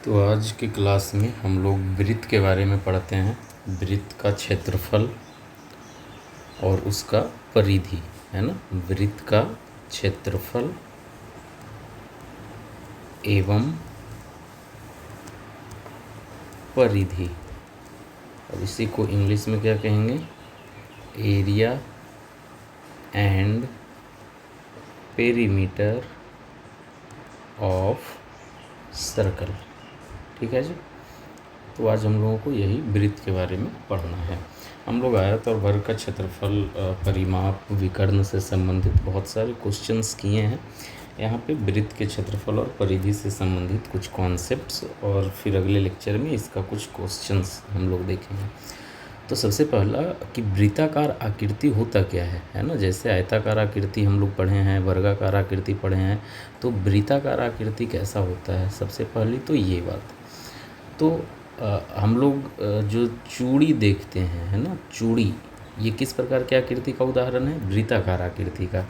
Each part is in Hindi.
तो आज की क्लास में हम लोग वृत्त के बारे में पढ़ते हैं। वृत्त का क्षेत्रफल और उसका परिधि, है ना। वृत्त का क्षेत्रफल एवं परिधि, और इसी को इंग्लिश में क्या कहेंगे? Area and perimeter of circle. ठीक है जी। तो आज हम लोगों को यही वृत्त के बारे में पढ़ना है। हम लोग आयत और वर्ग का क्षेत्रफल, परिमाप, विकर्ण से संबंधित बहुत सारे क्वेश्चंस किए हैं। यहाँ पे वृत्त के क्षेत्रफल और परिधि से संबंधित कुछ कॉन्सेप्ट्स, और फिर अगले लेक्चर में इसका कुछ क्वेश्चंस हम लोग देखेंगे। तो सबसे पहला कि वृत्ताकार आकृति होता क्या है ना। जैसे आयताकार आकृति हम लोग पढ़े हैं, वर्गाकार आकृति पढ़े हैं, तो वृत्ताकार आकृति कैसा होता है। सबसे पहली तो ये बात। तो हम लोग जो चूड़ी देखते हैं, है ना, चूड़ी, ये किस प्रकार की आकृति का उदाहरण है? वृत्ताकार आकृति का।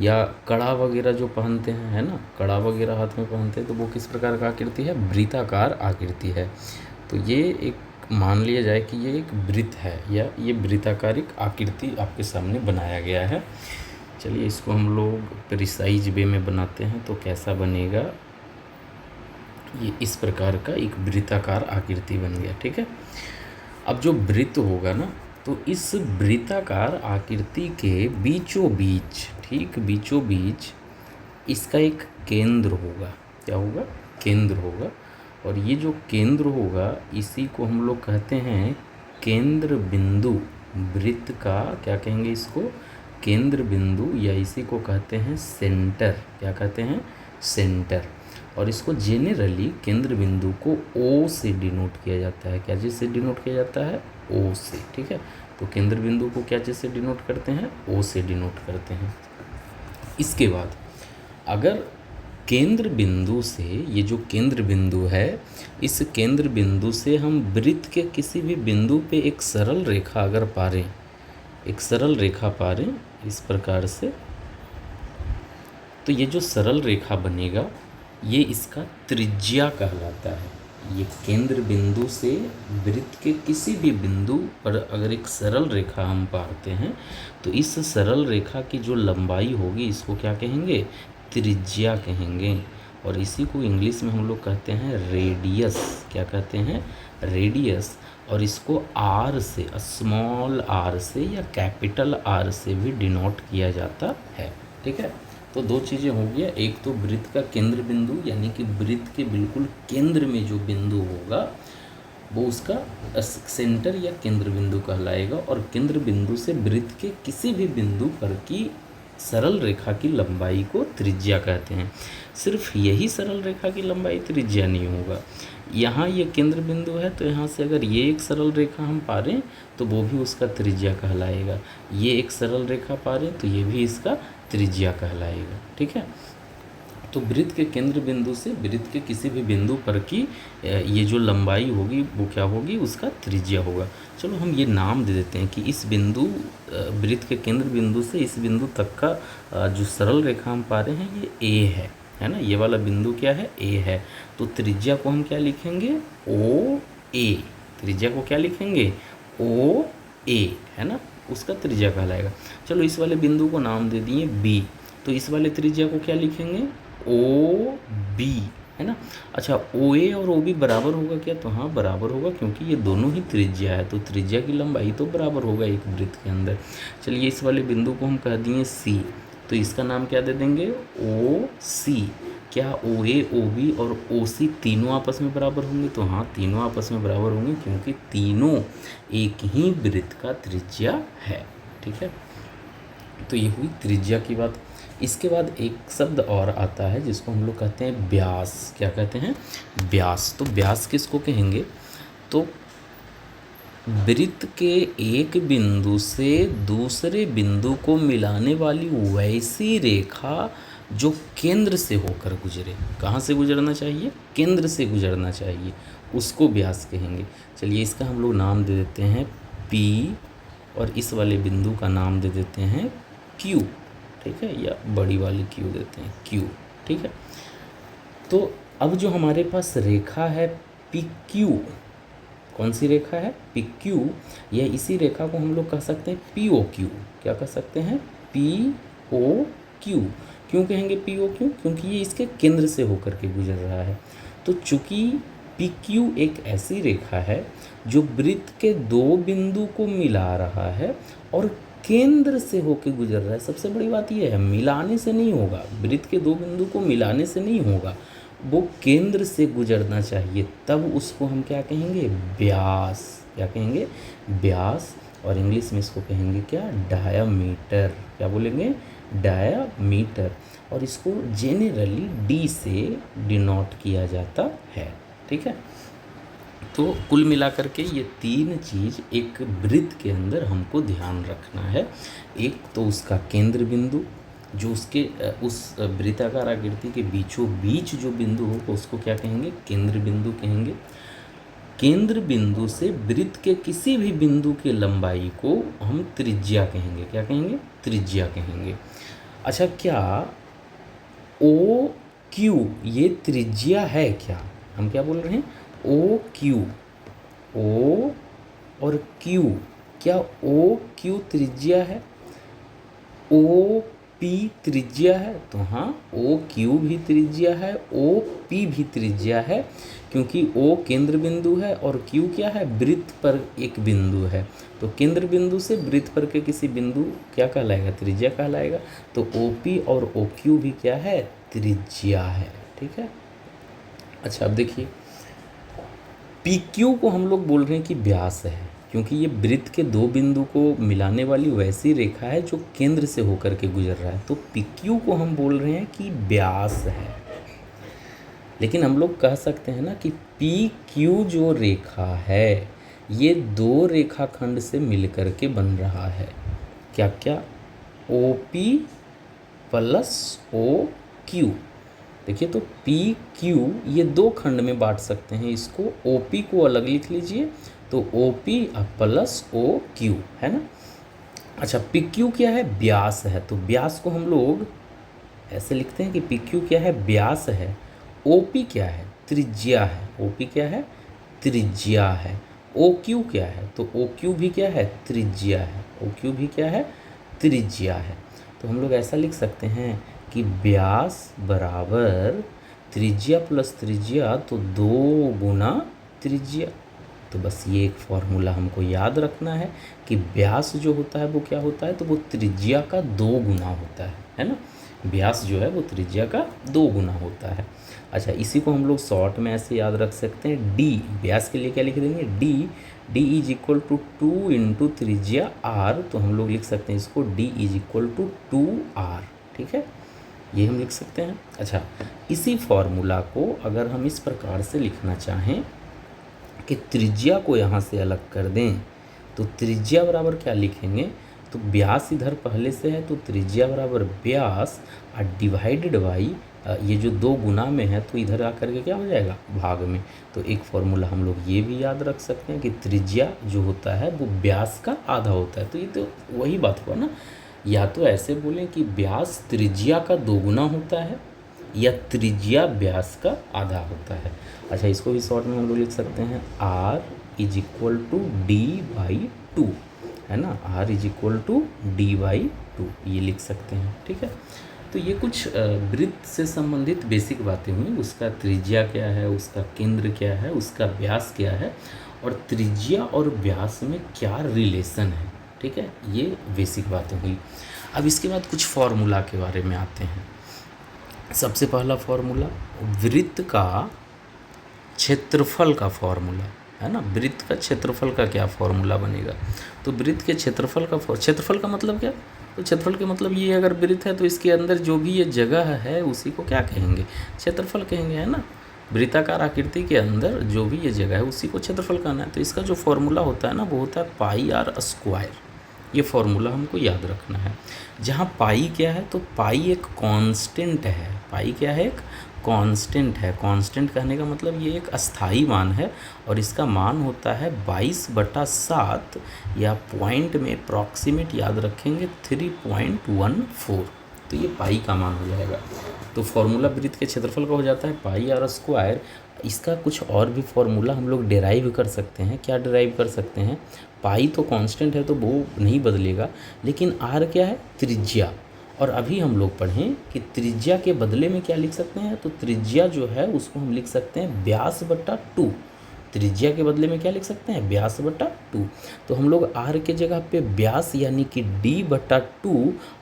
या कड़ा वगैरह जो पहनते हैं, है ना, कड़ा वगैरह हाथ में पहनते हैं, तो वो किस प्रकार का आकृति है? वृत्ताकार आकृति है। तो ये एक मान लिया जाए कि ये एक वृत्त है, या ये वृत्ताकारिक आकृति आपके सामने बनाया गया है। चलिए इसको हम लोग प्रिसाइज वे में बनाते हैं, तो कैसा बनेगा? ये इस प्रकार का एक वृत्ताकार आकृति बन गया। ठीक है। अब जो वृत्त होगा ना, तो इस वृत्ताकार आकृति के बीचों बीच, ठीक बीचों बीच इसका एक केंद्र होगा। क्या होगा? केंद्र होगा। और ये जो केंद्र होगा, इसी को हम लोग कहते हैं केंद्र बिंदु। वृत्त का क्या कहेंगे इसको? केंद्र बिंदु, या इसी को कहते हैं सेंटर। क्या कहते हैं? सेंटर। और इसको जेनरली केंद्र बिंदु को ओ से डिनोट किया जाता है। क्या चीज़ से डिनोट किया जाता है? ओ से। ठीक है। तो केंद्र बिंदु को क्या चीज़ से डिनोट करते हैं? ओ से डिनोट करते हैं। इसके बाद अगर केंद्र बिंदु से, ये जो केंद्र बिंदु है, इस केंद्र बिंदु से हम वृत्त के किसी भी बिंदु पे एक सरल रेखा अगर पारें, एक सरल रेखा पारें इस प्रकार से, तो ये जो सरल रेखा बनेगा, ये इसका त्रिज्या कहलाता है। ये केंद्र बिंदु से वृत्त के किसी भी बिंदु पर अगर एक सरल रेखा हम पाते हैं, तो इस सरल रेखा की जो लंबाई होगी, इसको क्या कहेंगे? त्रिज्या कहेंगे। और इसी को इंग्लिश में हम लोग कहते हैं रेडियस। क्या कहते हैं? रेडियस। और इसको आर से, स्मॉल आर से या कैपिटल आर से भी डिनोट किया जाता है। ठीक है। तो दो चीज़ें हो गया। एक तो वृत्त का केंद्र बिंदु, यानी कि वृत्त के बिल्कुल केंद्र में जो बिंदु होगा, वो उसका सेंटर या केंद्र बिंदु कहलाएगा। और केंद्र बिंदु से वृत्त के किसी भी बिंदु पर की सरल रेखा की लंबाई को त्रिज्या कहते हैं। सिर्फ यही सरल रेखा की लंबाई त्रिज्या नहीं होगा। यहाँ ये केंद्र बिंदु है, तो यहाँ से अगर ये एक सरल रेखा हम पारें, तो वो भी उसका त्रिज्या कहलाएगा। ये एक सरल रेखा पारें, तो ये भी इसका त्रिज्या कहलाएगा। ठीक है। तो वृत्त के केंद्र बिंदु से वृत्त के किसी भी बिंदु पर की ये जो लंबाई होगी, वो क्या होगी? उसका त्रिज्या होगा। चलो हम ये नाम दे देते हैं कि इस बिंदु, वृत्त के केंद्र बिंदु से इस बिंदु तक का जो सरल रेखा हम पा रहे हैं, ये ए है ना। ये वाला बिंदु क्या है? ए है। तो त्रिज्या को हम क्या लिखेंगे? ओ ए। त्रिज्या को क्या लिखेंगे? ओ ए, है ना, उसका त्रिज्या कहलाएगा। चलो इस वाले बिंदु को नाम दे दिए बी, तो इस वाले त्रिज्या को क्या लिखेंगे? ओ बी, है ना। अच्छा, ओ ए और ओ बी बराबर होगा क्या? तो हाँ, बराबर होगा, क्योंकि ये दोनों ही त्रिज्या है, तो त्रिज्या की लंबाई तो बराबर होगा एक वृत्त के अंदर। चलिए इस वाले बिंदु को हम कह दिए सी, तो इसका नाम क्या दे देंगे? ओ सी। क्या ओ ए, ओ बी और ओ सी तीनों आपस में बराबर होंगे? तो हाँ, तीनों आपस में बराबर होंगे, क्योंकि तीनों एक ही वृत्त का त्रिज्या है। ठीक है। तो ये हुई त्रिज्या की बात। इसके बाद एक शब्द और आता है जिसको हम लोग कहते हैं व्यास। क्या कहते हैं? व्यास। तो व्यास किसको कहेंगे? तो वृत्त के एक बिंदु से दूसरे बिंदु को मिलाने वाली वैसी रेखा जो केंद्र से होकर गुजरे। कहाँ से गुजरना चाहिए? केंद्र से गुजरना चाहिए, उसको व्यास कहेंगे। चलिए इसका हम लोग नाम दे देते हैं पी, और इस वाले बिंदु का नाम दे देते हैं Q। ठीक है, या बड़ी वाली Q देते हैं Q। ठीक है। तो अब जो हमारे पास रेखा है पी क्यू, कौन सी रेखा है? पी क्यू, यह इसी रेखा को हम लोग कह सकते हैं पी ओ क्यू। क्या कह सकते हैं? P O Q. क्यों कहेंगे पी ओ क्यू? क्योंकि ये इसके केंद्र से होकर के गुजर रहा है। तो चूंकि पी क्यू एक ऐसी रेखा है जो वृत्त के दो बिंदु को मिला रहा है और केंद्र से होकर गुजर रहा है। सबसे बड़ी बात यह है, मिलाने से नहीं होगा, वृत्त के दो बिंदु को मिलाने से नहीं होगा, वो केंद्र से गुजरना चाहिए, तब उसको हम क्या कहेंगे? व्यास। क्या कहेंगे? व्यास। और इंग्लिश में इसको कहेंगे क्या? डायामीटर। क्या बोलेंगे? डायामीटर। और इसको जेनरली डी से डिनोट किया जाता है। ठीक है, तो कुल मिलाकर के ये तीन चीज़ एक वृत्त के अंदर हमको ध्यान रखना है। एक तो उसका केंद्र बिंदु, जो उसके उस वृत्ताकार आकृति के बीचों बीच जो बिंदु हो उसको क्या कहेंगे? केंद्र बिंदु कहेंगे। केंद्र बिंदु से वृत्त के किसी भी बिंदु की लंबाई को हम त्रिज्या कहेंगे। क्या कहेंगे? त्रिज्या कहेंगे। अच्छा, क्या ओ क्यू ये त्रिज्या है क्या? हम क्या बोल रहे हैं? ओ क्यू, ओ और क्यू, क्या ओ क्यू त्रिज्या है? ओ पी त्रिज्या है? तो हाँ, ओ क्यू भी त्रिज्या है, ओ पी भी त्रिज्या है, क्योंकि ओ केंद्र बिंदु है और क्यू क्या है? वृत्त पर एक बिंदु है। तो केंद्र बिंदु से वृत्त पर के किसी बिंदु क्या कहलाएगा? त्रिज्या कहलाएगा। तो ओ पी और ओ क्यू भी क्या है? त्रिज्या है। ठीक है। अच्छा, अब देखिए, पी क्यू को हम लोग बोल रहे हैं कि व्यास है, क्योंकि ये वृत्त के दो बिंदु को मिलाने वाली वैसी रेखा है जो केंद्र से होकर के गुजर रहा है। तो पी क्यू को हम बोल रहे हैं कि व्यास है। लेकिन हम लोग कह सकते हैं ना कि पी क्यू जो रेखा है ये दो रेखाखंड से मिलकर के बन रहा है। क्या क्या? O P plus O Q. देखिए, तो पी क्यू ये दो खंड में बांट सकते हैं इसको। ओ पी को अलग लिख लीजिए, तो O P plus O Q है ना। अच्छा, पी क्यू क्या है? व्यास है। तो व्यास को हम लोग ऐसे लिखते हैं कि पी क्यू क्या है? व्यास है। ओ पी क्या है? त्रिज्या है। ओ पी क्या है? त्रिज्या है। ओ क्यू क्या है? तो ओ क्यू भी क्या है? त्रिज्या है। ओ क्यू भी क्या है? त्रिज्या है। तो हम लोग ऐसा लिख सकते हैं कि व्यास बराबर त्रिज्या प्लस त्रिज्या, तो 2 गुना त्रिज्या। तो बस ये एक फॉर्मूला हमको याद रखना है कि व्यास जो होता है वो क्या होता है? तो वो त्रिज्या का 2 गुना होता है ना। व्यास जो है वो त्रिज्या का 2 गुना होता है। अच्छा, इसी को हम लोग शॉर्ट में ऐसे याद रख सकते हैं, डी। व्यास के लिए क्या लिख देंगे? D is equal to 2 into त्रिज्या आर। तो हम लोग लिख सकते हैं इसको D is equal to 2r। ठीक है, ये हम लिख सकते हैं। अच्छा, इसी फॉर्मूला को अगर हम इस प्रकार से लिखना चाहें कि त्रिज्या को यहाँ से अलग कर दें, तो त्रिज्या बराबर क्या लिखेंगे? तो व्यास इधर पहले से है, तो त्रिज्या बराबर व्यास और डिवाइडेड बाई ये जो 2 गुना में है, तो इधर आकर के क्या हो जाएगा? भाग में। तो एक फॉर्मूला हम लोग ये भी याद रख सकते हैं कि त्रिज्या जो होता है वो व्यास का आधा होता है। तो ये तो वही बात हुआ ना, या तो ऐसे बोलें कि व्यास त्रिज्या का 2 गुना होता है, या त्रिज्या व्यास का आधा होता है। अच्छा, इसको भी शॉर्ट में हम लोग लिख सकते हैं R is equal to D by 2, है ना। R is equal to D by 2 ये लिख सकते हैं। ठीक है, तो ये कुछ वृत्त से संबंधित बेसिक बातें हुई। उसका त्रिज्या क्या है, उसका केंद्र क्या है, उसका व्यास क्या है, और त्रिज्या और व्यास में क्या रिलेशन है। ठीक है, ये बेसिक बातें हुई। अब इसके बाद कुछ फॉर्मूला के बारे में आते हैं। सबसे पहला फॉर्मूला वृत्त का क्षेत्रफल का फॉर्मूला है ना। वृत्त का क्षेत्रफल का क्या फॉर्मूला बनेगा? तो वृत्त के क्षेत्रफल का क्षेत्रफल का मतलब क्या? तो क्षेत्रफल के मतलब ये, अगर वृत्त है तो इसके अंदर जो भी ये जगह है उसी को क्या कहेंगे? क्षेत्रफल कहेंगे, है ना। वृत्ताकार आकृति के अंदर जो भी ये जगह है उसी को क्षेत्रफल कहना है। तो इसका जो फॉर्मूला होता है ना वो होता है पाई आर स्क्वायर। ये फॉर्मूला हमको याद रखना है। जहाँ पाई क्या है? तो पाई एक कांस्टेंट है। पाई क्या है? एक कांस्टेंट है। कांस्टेंट कहने का मतलब ये एक अस्थाई मान है, और इसका मान होता है 22/7, या पॉइंट में अप्रॉक्सीमेट याद रखेंगे 3.14। तो ये पाई का मान हो जाएगा। तो फॉर्मूला वृत्त के क्षेत्रफल का हो जाता है पाई आर स्क्वायर। इसका कुछ और भी फॉर्मूला हम लोग डिराइव कर सकते हैं। क्या डिराइव कर सकते हैं? पाई तो कांस्टेंट है तो वो नहीं बदलेगा, लेकिन आर क्या है? त्रिज्या। और अभी हम लोग पढ़ें कि त्रिज्या के बदले में क्या लिख सकते हैं, तो त्रिज्या जो है उसको हम लिख सकते हैं व्यास बट्टा 2। त्रिज्या के बदले में क्या लिख सकते हैं? व्यास बट्टा 2। तो हम लोग आर के जगह पे व्यास यानी कि डी बट्टा 2,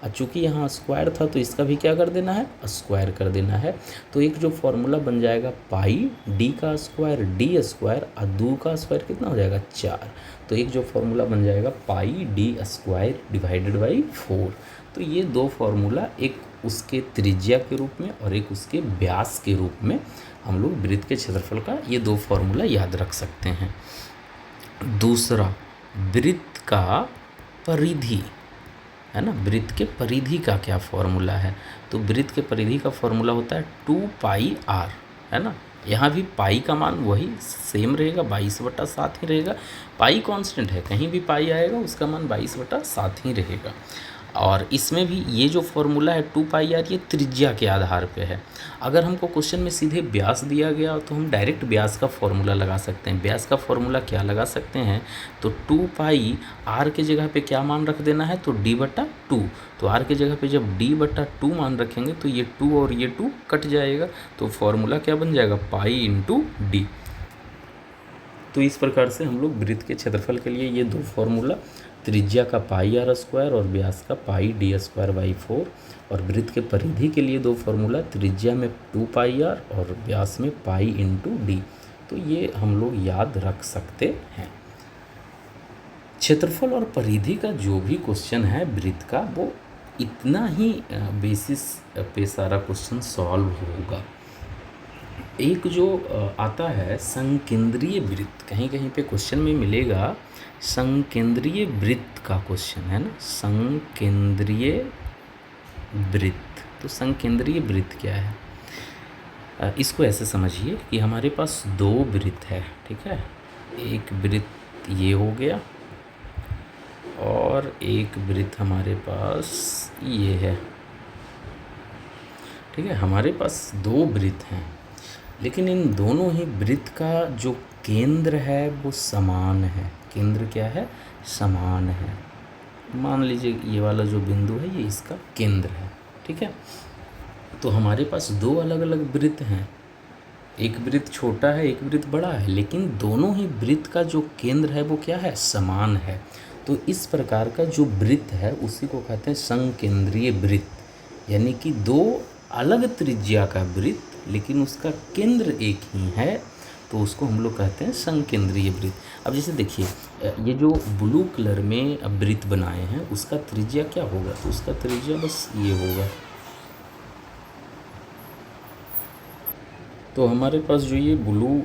और चूँकि यहाँ स्क्वायर था तो इसका भी क्या कर देना है? स्क्वायर कर देना है। तो एक जो फॉर्मूला बन जाएगा पाई डी का स्क्वायर डी स्क्वायर, और 2 का स्क्वायर कितना हो जाएगा? 4। तो एक जो फॉर्मूला बन जाएगा पाई डी स्क्वायर डिवाइडेड बाई 4। तो ये दो फॉर्मूला, एक उसके त्रिज्या के रूप में और एक उसके व्यास के रूप में, हम लोग वृत्त के क्षेत्रफल का ये दो फॉर्मूला याद रख सकते हैं। दूसरा, वृत्त का परिधि, है ना, वृत्त के परिधि का क्या फॉर्मूला है? तो वृत्त के परिधि का फॉर्मूला होता है 2 पाई आर, है ना। यहाँ भी पाई का मान वही सेम रहेगा, 22/7 ही रहेगा। पाई कांस्टेंट है, कहीं भी पाई आएगा उसका मान 22/7 ही रहेगा। और इसमें भी ये जो फॉर्मूला है 2 पाई आर, ये त्रिज्या के आधार पे है। अगर हमको क्वेश्चन में सीधे व्यास दिया गया तो हम डायरेक्ट व्यास का फॉर्मूला लगा सकते हैं। व्यास का फॉर्मूला क्या लगा सकते हैं? तो 2 पाई आर के जगह पे क्या मान रख देना है? तो डी बट्टा 2। तो आर के जगह पे जब डी बट्टा 2 मान रखेंगे तो ये 2 और ये 2 कट जाएगा, तो फॉर्मूला क्या बन जाएगा? Pi into D. तो इस प्रकार से हम लोग वृत्त के क्षेत्रफल के लिए ये दो फॉर्मूला, त्रिज्या का पाई आर स्क्वायर और व्यास का पाई डी स्क्वायर बाई 4, और वृत्त के परिधि के लिए दो फॉर्मूला, त्रिज्या में 2 पाई आर और व्यास में पाई इंटू डी। तो ये हम लोग याद रख सकते हैं। क्षेत्रफल और परिधि का जो भी क्वेश्चन है वृत्त का, वो इतना ही बेसिस पे सारा क्वेश्चन सॉल्व होगा। एक जो आता है संकेंद्रीय वृत्त, कहीं कहीं पे क्वेश्चन में मिलेगा संकेंद्रीय वृत्त का क्वेश्चन, है ना, संकेंद्रीय वृत्त। तो संकेंद्रीय वृत्त क्या है? इसको ऐसे समझिए कि हमारे पास दो वृत्त है, ठीक है। एक वृत्त ये हो गया और एक वृत्त हमारे पास ये है, ठीक है। हमारे पास दो वृत्त हैं, लेकिन इन दोनों ही वृत्त का जो केंद्र है वो समान है। केंद्र क्या है? समान है। मान लीजिए ये वाला जो बिंदु है ये इसका केंद्र है, ठीक है। तो हमारे पास दो अलग अलग वृत्त हैं, एक वृत्त छोटा है एक वृत्त बड़ा है, लेकिन दोनों ही वृत्त का जो केंद्र है वो क्या है? समान है। तो इस प्रकार का जो वृत्त है उसी को कहते हैं संकेंद्रीय वृत्त, यानी कि दो अलग त्रिज्या का वृत्त लेकिन उसका केंद्र एक ही है, तो उसको हम लोग कहते हैं संकेंद्रीय वृत्त। अब जैसे देखिए, ये जो ब्लू कलर में वृत्त बनाए हैं उसका त्रिज्या क्या होगा? तो उसका त्रिज्या बस ये होगा। तो हमारे पास जो ये ब्लू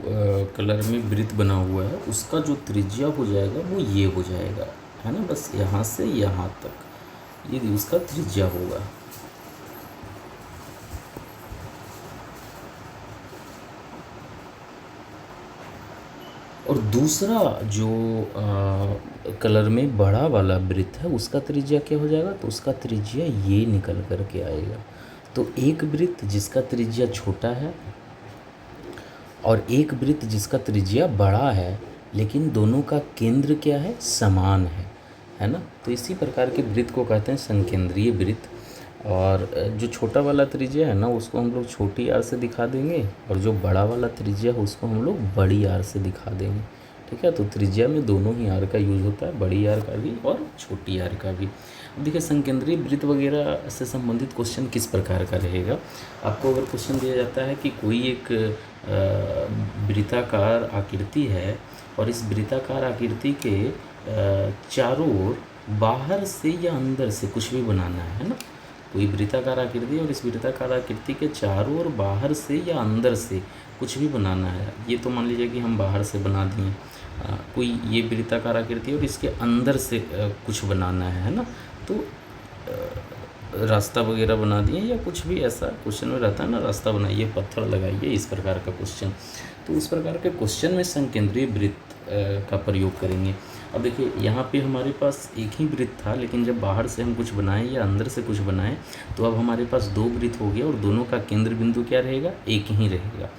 कलर में वृत्त बना हुआ है उसका जो त्रिज्या हो जाएगा वो ये हो जाएगा, है ना, बस यहाँ से यहाँ तक ये उसका त्रिज्या होगा। और दूसरा जो कलर में बड़ा वाला वृत्त है उसका त्रिज्या क्या हो जाएगा? तो उसका त्रिज्या ये निकल कर के आएगा। तो एक वृत्त जिसका त्रिज्या छोटा है और एक वृत्त जिसका त्रिज्या बड़ा है, लेकिन दोनों का केंद्र क्या है? समान है ना। तो इसी प्रकार के वृत्त को कहते हैं संकेंद्रीय वृत्त। और जो छोटा वाला त्रिज्या है ना उसको हम लोग छोटी आर से दिखा देंगे, और जो बड़ा वाला त्रिज्या है उसको हम लोग बड़ी आर से दिखा देंगे, ठीक है। तो त्रिज्या में दोनों ही आर का यूज होता है, बड़ी आर का भी और छोटी आर का भी। अब देखिए संकेंद्रीय वृत्त वगैरह से संबंधित क्वेश्चन किस प्रकार का रहेगा। आपको अगर क्वेश्चन दिया जाता है कि कोई एक वृत्ताकार आकृति है और इस वृत्ताकार आकृति के चारों ओर बाहर से या अंदर से कुछ भी बनाना है ना, कोई वृत्ताकार आकृति और इस वृत्ताकार आकृति के चारों ओर बाहर से या अंदर से कुछ भी बनाना है। ये तो मान लीजिए कि हम बाहर से बना दिए, कोई ये वृत्ताकार आकृति और इसके अंदर से कुछ बनाना है ना। तो रास्ता वगैरह बना दिए या कुछ भी ऐसा क्वेश्चन में रहता है ना, रास्ता बनाइए, पत्थर लगाइए, इस प्रकार का क्वेश्चन। तो उस प्रकार के क्वेश्चन में संकेंद्रीय वृत्त का प्रयोग करेंगे। अब देखिए यहाँ पे हमारे पास एक ही वृत्त था, लेकिन जब बाहर से हम कुछ बनाएं या अंदर से कुछ बनाएं तो अब हमारे पास 2 वृत्त हो गया और दोनों का केंद्र बिंदु क्या रहेगा, एक ही रहेगा।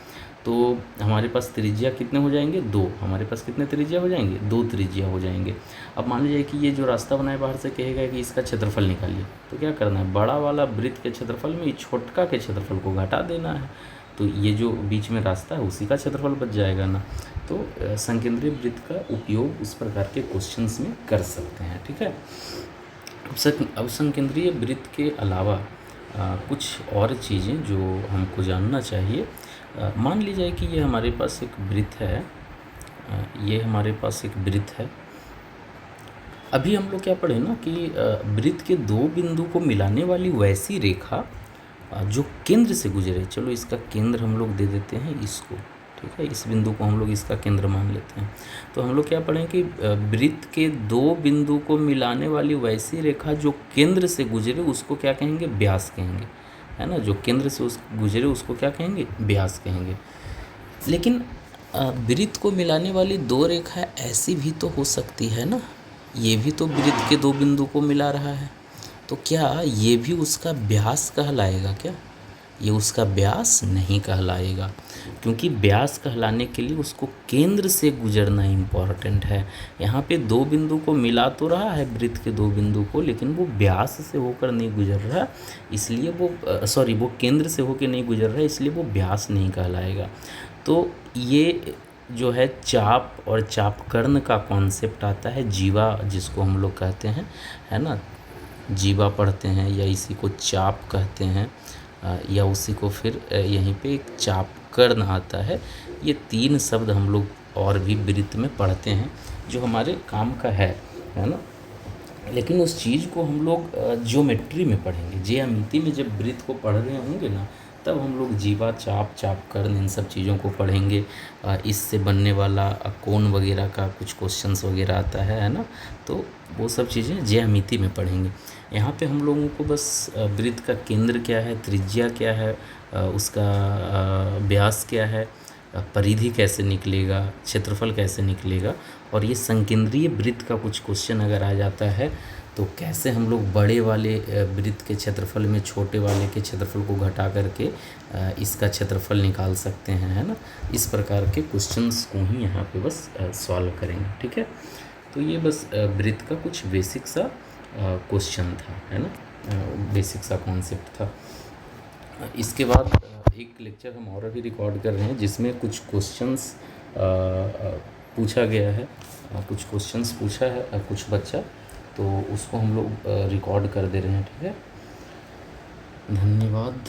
तो हमारे पास त्रिज्या कितने हो जाएंगे, 2। हमारे पास कितने त्रिज्या हो जाएंगे, 2 त्रिज्या हो जाएंगे। अब मान लीजिए कि ये जो रास्ता बनाए बाहर से कहेगा कि इसका क्षेत्रफल निकालिए, तो क्या करना है, बड़ा वाला वृत्त के क्षेत्रफल में छोटका के क्षेत्रफल को घटा देना है। तो ये जो बीच में रास्ता है उसी का क्षेत्रफल बच जाएगा ना। तो संकेंद्रीय वृत्त का उपयोग उस प्रकार के क्वेश्चंस में कर सकते हैं। ठीक है। अब संकेंद्रीय वृत्त के अलावा कुछ और चीज़ें जो हमको जानना चाहिए। मान लीजिए कि ये हमारे पास एक वृत्त है, ये हमारे पास एक वृत्त है। अभी हम लोग क्या पढ़े ना कि वृत्त के 2 बिंदु को मिलाने वाली वैसी रेखा जो केंद्र से गुजरे, चलो इसका केंद्र हम लोग दे देते हैं इसको, ठीक है, इस बिंदु को हम लोग इसका केंद्र मान लेते हैं। तो हम लोग क्या पढ़ें कि वृत्त के 2 बिंदु को मिलाने वाली वैसी रेखा जो केंद्र से गुजरे उसको क्या कहेंगे, व्यास कहेंगे, है ना। जो केंद्र से गुजरे उसको क्या कहेंगे, व्यास कहेंगे। लेकिन वृत्त को मिलाने वाली 2 रेखाएं ऐसी भी तो हो सकती है ना, ये भी तो वृत्त के 2 बिंदु को मिला रहा है, तो क्या ये भी उसका व्यास कहलाएगा क्या? ये उसका व्यास नहीं कहलाएगा, क्योंकि व्यास कहलाने के लिए उसको केंद्र से गुजरना इम्पॉर्टेंट है। यहाँ पे 2 बिंदु को मिला तो रहा है वृत्त के 2 बिंदु को, लेकिन वो व्यास से होकर नहीं गुजर रहा, इसलिए वो वो केंद्र से होकर नहीं गुजर रहा है, इसलिए वो व्यास नहीं कहलाएगा। तो ये जो है चाप और चापकर्ण का कॉन्सेप्ट आता है, जीवा जिसको हम लोग कहते हैं, है ना, जीवा पढ़ते हैं या इसी को चाप कहते हैं, या उसी को फिर यहीं पे एक चापकर्ण आता है। ये 3 शब्द हम लोग और भी वृत्त में पढ़ते हैं जो हमारे काम का है ना। लेकिन उस चीज़ को हम लोग ज्योमेट्री में पढ़ेंगे, ज्यामिति में जब वृत्त को पढ़ रहे होंगे ना, तब हम लोग जीवा, चाप, चापकर्ण इन सब चीज़ों को पढ़ेंगे। इससे बनने वाला कोण वगैरह का कुछ क्वेश्चंस वगैरह आता है ना, तो वो सब चीज़ें ज्यामिति में पढ़ेंगे। यहाँ पे हम लोगों को बस वृत्त का केंद्र क्या है, त्रिज्या क्या है, उसका व्यास क्या है, परिधि कैसे निकलेगा, क्षेत्रफल कैसे निकलेगा, और ये संकेंद्रीय वृत्त का कुछ क्वेश्चन अगर आ जाता है तो कैसे हम लोग बड़े वाले वृत्त के क्षेत्रफल में छोटे वाले के क्षेत्रफल को घटा करके इसका क्षेत्रफल निकाल सकते हैं, है ना। इस प्रकार के क्वेश्चंस को ही यहाँ पे बस सॉल्व करेंगे। ठीक है। तो ये बस वृत्त का कुछ बेसिक सा क्वेश्चन था, है ना, बेसिक सा कॉन्सेप्ट था। इसके बाद एक लेक्चर हम और अभी रिकॉर्ड कर रहे हैं जिसमें कुछ क्वेश्चंस पूछा गया है, कुछ क्वेश्चंस पूछा है कुछ बच्चा, तो उसको हम लोग रिकॉर्ड कर दे रहे हैं। ठीक है, धन्यवाद।